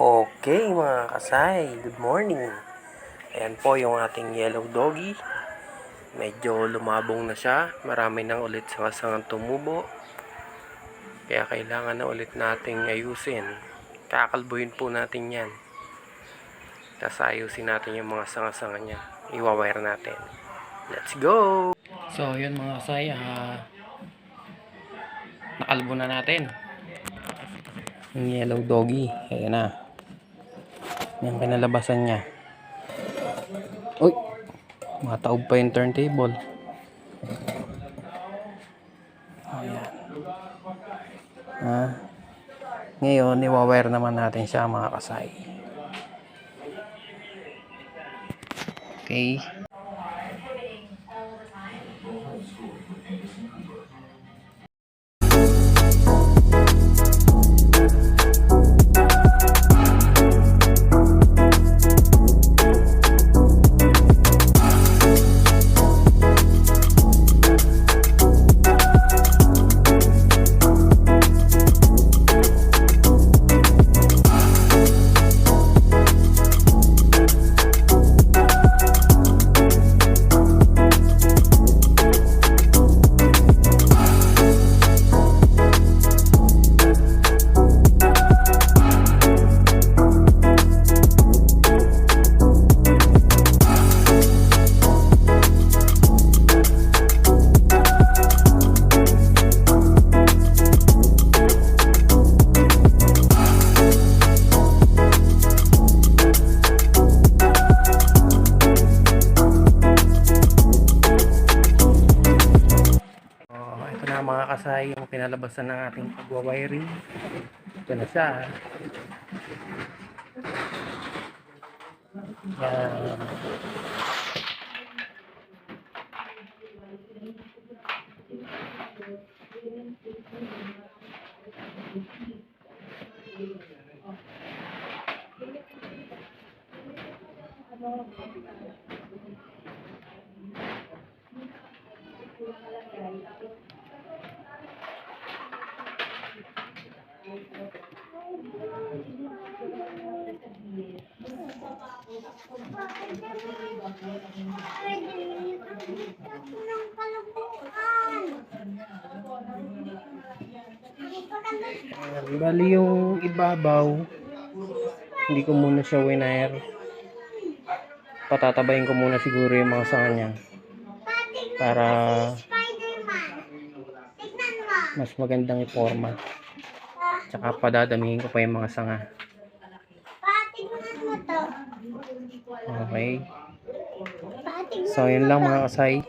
Okay mga kasay, good morning. Ayan po yung ating yellow doggy. Medyo lumabong na siya. Marami nang ulit sangang tumubo. Kaya kailangan na ulit nating ayusin. Kakalbuhin po natin yan. Tapos ayusin natin yung mga sanga-sanga niya. Iwawire natin. Let's go! So yun mga kasay, nakalbo na natin yung yellow doggy. Ayan na. Yan pinalabasan niya. Uy! Mataob pa yung turntable. Ayan. Ngayon, iwawire naman natin siya mga kasay. Okay. Ito na mga kasay, yung pinalabasan ng ating pagwawiring. Ito na siya. Yan. Bali yung ibabaw, hindi ko muna siya winair. Patatabayin ko muna siguro yung mga sanga niya para mas magandang iporma. Tsaka padadamihin ko pa yung mga sanga. Okay. So yun lang mga kasay.